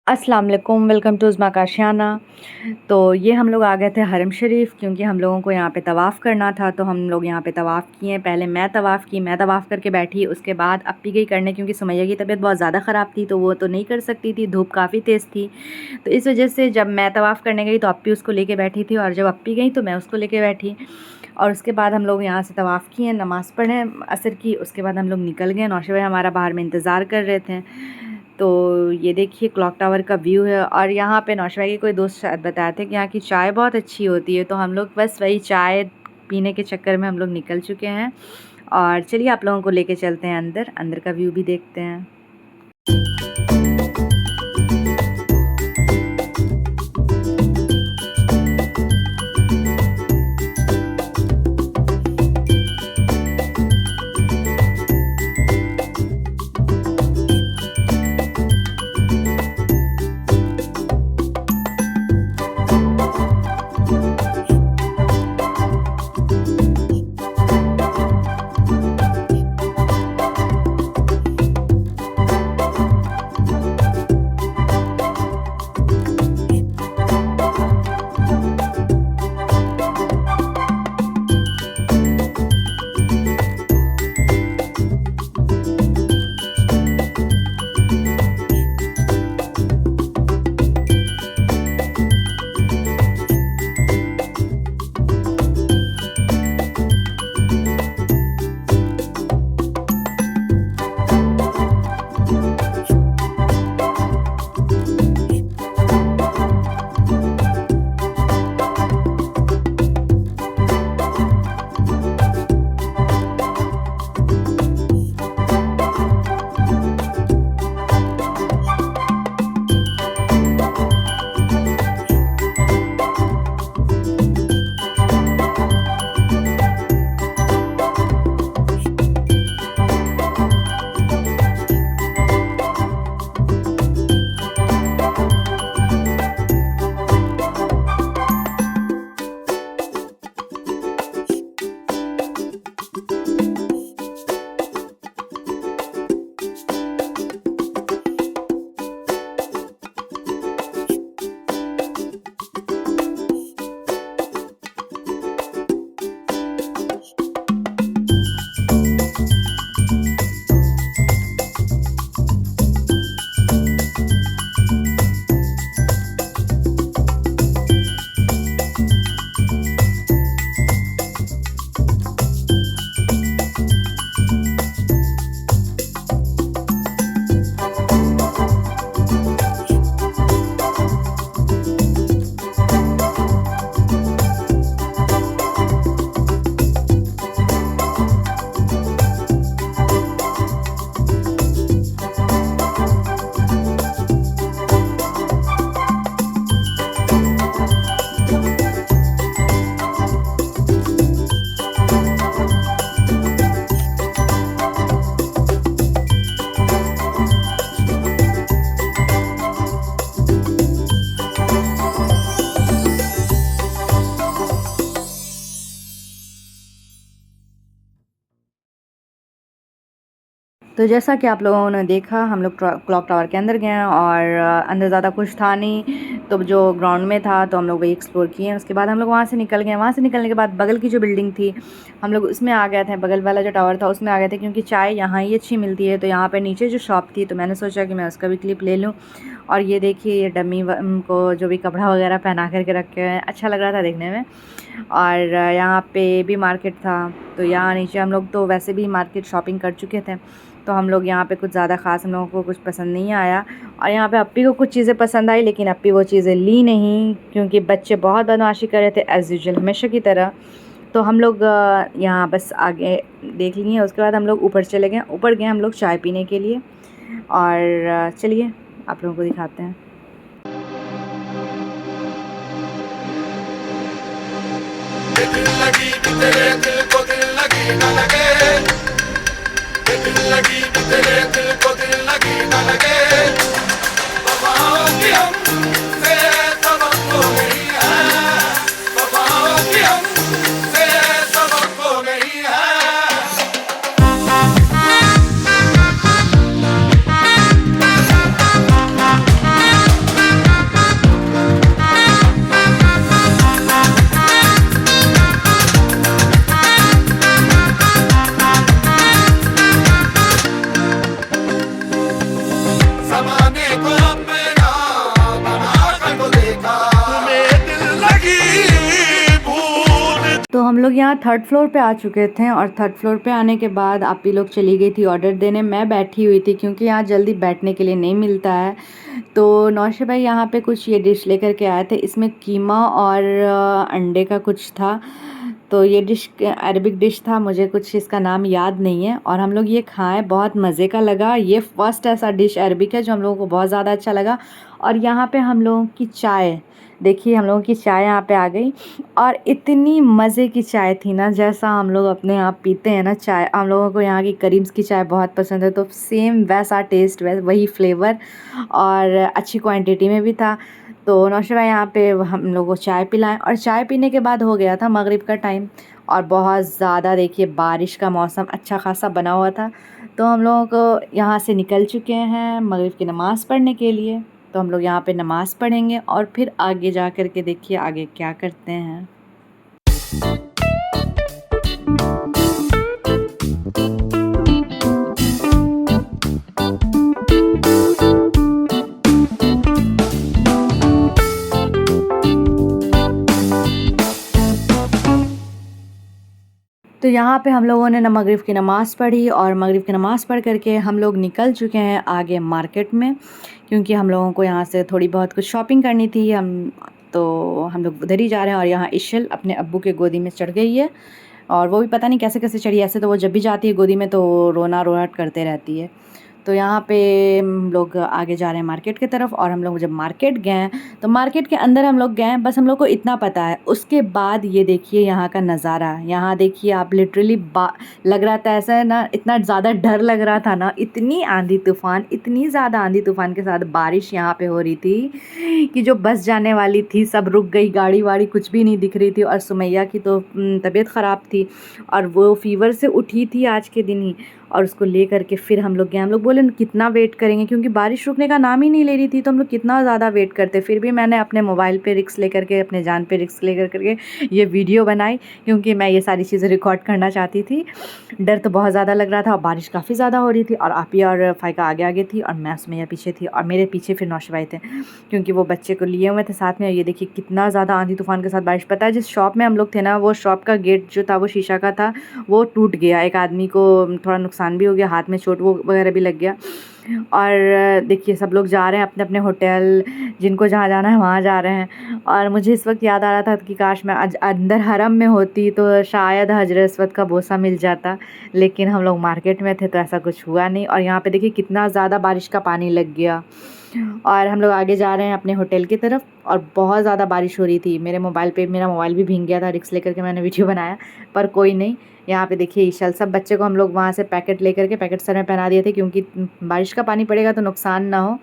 अस्सलाम वालेकुम, welcome to उज़्मा काशियाना। तो ये हम लोग आ गए थे हरम शरीफ़ क्योंकि हम लोगों को यहाँ पे तवाफ़ करना था, तो हम लोग यहाँ पे तवाफ़ किए। पहले मैं तवाफ़ की, मैं तवाफ़ करके बैठी, उसके बाद अप्पी गई करने क्योंकि सुमैया की तबीयत बहुत ज़्यादा ख़राब थी, तो वो तो नहीं कर सकती थी, धूप काफ़ी तेज़ थी। तो इस वजह से जब मैं तवाफ़ करने गई तो अप्पी उसको लेके बैठी थी, और जब अप्पी गई तो मैं उसको लेके बैठी। और उसके बाद हम लोग यहाँ से तवाफ़ किए, नमाज़ पढ़े असर की, उसके बाद हम लोग निकल गए। नौशा भाई हमारा बाहर में इंतज़ार कर रहे थे। तो ये देखिए क्लॉक टावर का व्यू है, और यहाँ पे नौशा भाई के कोई दोस्त शायद बताए थे कि यहाँ की चाय बहुत अच्छी होती है, तो हम लोग बस वही चाय पीने के चक्कर में हम लोग निकल चुके हैं। और चलिए आप लोगों को लेके चलते हैं अंदर, अंदर का व्यू भी देखते हैं। तो जैसा कि आप लोगों ने देखा, हम लोग क्लॉक टावर के अंदर गए, और अंदर ज़्यादा कुछ था नहीं, तो जो ग्राउंड में था तो हम लोग वही एक्सप्लोर किए। उसके बाद हम लोग वहाँ से निकल गए। वहाँ से निकलने के बाद बगल की जो बिल्डिंग थी, हम लोग उसमें आ गए थे। बगल वाला जो टावर था उसमें आ गए थे, क्योंकि चाय यहाँ ही अच्छी मिलती है। तो यहाँ पर नीचे जो शॉप थी, तो मैंने सोचा कि मैं उसका भी क्लिप ले लूँ। और ये देखिए, ये डमी को जो भी कपड़ा वगैरह पहना करके रखे हुए हैं, अच्छा लग रहा था देखने में। और यहाँ पे भी मार्केट था, तो यहाँ नीचे हम लोग तो वैसे भी मार्केट शॉपिंग कर चुके थे, तो हम लोग यहाँ पे कुछ ज़्यादा ख़ास हम लोगों को कुछ पसंद नहीं आया। और यहाँ पे अप्पी को कुछ चीज़ें पसंद आई, लेकिन अप्पी वो चीज़ें ली नहीं, क्योंकि बच्चे बहुत बदमाशी कर रहे थे एज़ यूजुअल, हमेशा की तरह। तो हम लोग यहाँ बस आगे देख लिए। उसके बाद हम लोग ऊपर चले गए। ऊपर गए हम लोग चाय पीने के लिए, और चलिए आप लोगों को दिखाते हैं। दिल लगी तेरे दिल को दिल लगी न लगे, दिल लगी तेरे दिल को दिल लगी न लगे। वफाओं की हमसे तवक्को नहीं है, वफाओं की हमसे तवक्को नहीं है। तो हम लोग यहाँ थर्ड फ्लोर पे आ चुके थे और थर्ड फ्लोर पे आने के बाद आपी लोग चली गई थी ऑर्डर देने। मैं बैठी हुई थी क्योंकि यहाँ जल्दी बैठने के लिए नहीं मिलता है। तो नौशे भाई यहाँ पे कुछ ये डिश लेकर के आए थे, इसमें कीमा और अंडे का कुछ था। तो ये डिश अरबिक डिश था, मुझे कुछ इसका नाम याद नहीं है। और हम लोग ये खाएँ, बहुत मज़े का लगा। ये फ़र्स्ट ऐसा डिश अरबिक है जो हम लोगों को बहुत ज़्यादा अच्छा लगा। और यहाँ पे हम लोगों की चाय देखिए, हम लोगों की चाय यहाँ पे आ गई और इतनी मज़े की चाय थी ना, जैसा हम लोग अपने यहाँ पीते हैं ना चाय। हम लोगों को यहाँ की करीम्स की चाय बहुत पसंद है, तो सेम वैसा टेस्ट, वही फ्लेवर और अच्छी क्वांटिटी में भी था। तो नौशा भाई यहाँ पे हम लोगों को चाय पिलाएं और चाय पीने के बाद हो गया था मगरिब का टाइम और बहुत ज़्यादा देखिए बारिश का मौसम अच्छा खासा बना हुआ था। तो हम लोगों को यहाँ से निकल चुके हैं मगरिब की नमाज़ पढ़ने के लिए। तो हम लोग यहाँ पे नमाज़ पढ़ेंगे और फिर आगे जा कर के देखिए आगे क्या करते हैं। तो यहाँ पे हम लोगों ने मगरिब की नमाज़ पढ़ी और मगरिब की नमाज़ पढ़ करके हम लोग निकल चुके हैं आगे मार्केट में, क्योंकि हम लोगों को यहाँ से थोड़ी बहुत कुछ शॉपिंग करनी थी। हम लोग उधर ही जा रहे हैं। और यहाँ इशल अपने अब्बू के गोदी में चढ़ गई है और वो भी पता नहीं कैसे कैसे चढ़ी। ऐसे तो वो जब भी जाती है गोदी में तो रोना रोहट करते रहती है। तो यहाँ पे हम लोग आगे जा रहे हैं मार्केट की तरफ। और हम लोग जब मार्केट गए तो मार्केट के अंदर हम लोग गए, बस हम लोग को इतना पता है। उसके बाद ये देखिए यहाँ का नज़ारा, यहाँ देखिए आप, लिटरली लग रहा था ऐसा है ना, इतना ज़्यादा डर लग रहा था ना। इतनी आंधी तूफ़ान, इतनी ज़्यादा आंधी तूफ़ान के साथ बारिश यहाँ पे हो रही थी कि जो बस जाने वाली थी सब रुक गई, गाड़ी वाड़ी कुछ भी नहीं दिख रही थी। और सुमैया की तो तबीयत ख़राब थी और वो फ़ीवर से उठी थी आज के दिन ही, और उसको ले करके फिर हम लोग गए। हम लोग बोले कितना वेट करेंगे, क्योंकि बारिश रुकने का नाम ही नहीं ले रही थी। तो हम लोग कितना ज़्यादा वेट करते। फिर भी मैंने अपने मोबाइल पे रिस्क लेकर के, अपने जान पे रिस्क लेकर करके ये वीडियो बनाई, क्योंकि मैं ये सारी चीज़ें रिकॉर्ड करना चाहती थी। डर तो बहुत ज़्यादा लग रहा था और बारिश काफ़ी ज़्यादा हो रही थी। और आपी और फ़ायका आगे आगे थी और मैं उसमें पीछे थी और मेरे पीछे फिर नौशवाई थे, क्योंकि वो बच्चे को लिए हुए थे साथ में। और ये देखिए कितना ज़्यादा आंधी तूफ़ान के साथ बारिश। पता है जिस शॉप में हम लोग थे ना, वो शॉप का गेट जो था वो शीशा का था, वो टूट गया। एक आदमी को थोड़ा नुकसान भी हो गया, हाथ में चोट वो वगैरह भी लग गया। और देखिए सब लोग जा रहे हैं अपने अपने होटल, जिनको जहाँ जाना है वहाँ जा रहे हैं। और मुझे इस वक्त याद आ रहा था कि काश मैं आज अंदर हरम में होती तो शायद हजरत अस्वद का बोसा मिल जाता, लेकिन हम लोग मार्केट में थे तो ऐसा कुछ हुआ नहीं। और यहाँ पे देखिए कितना ज़्यादा बारिश का पानी लग गया। और हम लोग आगे जा रहे हैं अपने होटल की तरफ और बहुत ज़्यादा बारिश हो रही थी। मेरा मोबाइल भी भीग गया था, रिक्स लेकर के मैंने वीडियो बनाया, पर कोई नहीं। यहाँ पे देखिए ईशल, सब बच्चे को हम लोग वहाँ से पैकेट लेकर के पैकेट सर में पहना दिए थे, क्योंकि बारिश का पानी पड़ेगा तो नुकसान ना हो।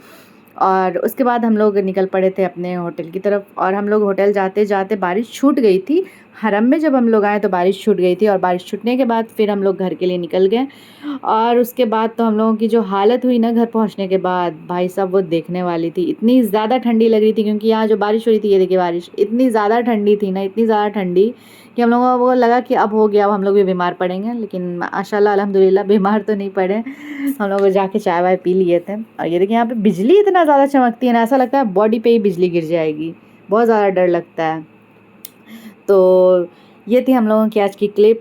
और उसके बाद हम लोग निकल पड़े थे अपने होटल की तरफ। और हम लोग होटल जाते जाते बारिश छूट गई थी। हरम में जब हम लोग आए तो बारिश छूट गई थी और बारिश छूटने के बाद फिर हम लोग घर के लिए निकल गए। और उसके बाद तो हम लोगों की जो हालत हुई ना घर पहुंचने के बाद, भाई साहब वो देखने वाली थी। इतनी ज़्यादा ठंडी लग रही थी, क्योंकि यहाँ जो बारिश हो रही थी, ये देखिए बारिश इतनी ज़्यादा ठंडी थी ना, इतनी ज़्यादा ठंडी कि हम लोगों को लगा कि अब हो गया, अब हम लोग भी बीमार पड़ेंगे। लेकिन माशाल्लाह अल्हम्दुलिल्लाह बीमार तो नहीं पड़े। हम लोग जाके चाय वाय पी लिए थे। और ये देखिए यहाँ पे बिजली इतना ज़्यादा चमकती है ना, ऐसा लगता है बॉडी पे ही बिजली गिर जाएगी, बहुत ज़्यादा डर लगता है। तो ये थी हम लोगों की आज की क्लिप।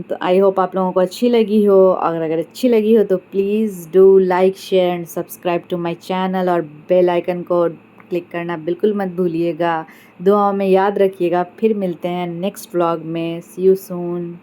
तो आई होप आप लोगों को अच्छी लगी हो। अगर अच्छी लगी हो तो please do like, share and subscribe to my channel और बेल आइकन को क्लिक करना बिल्कुल मत भूलिएगा। दुआओं में याद रखिएगा। फिर मिलते हैं नेक्स्ट व्लॉग में। सी यू सून।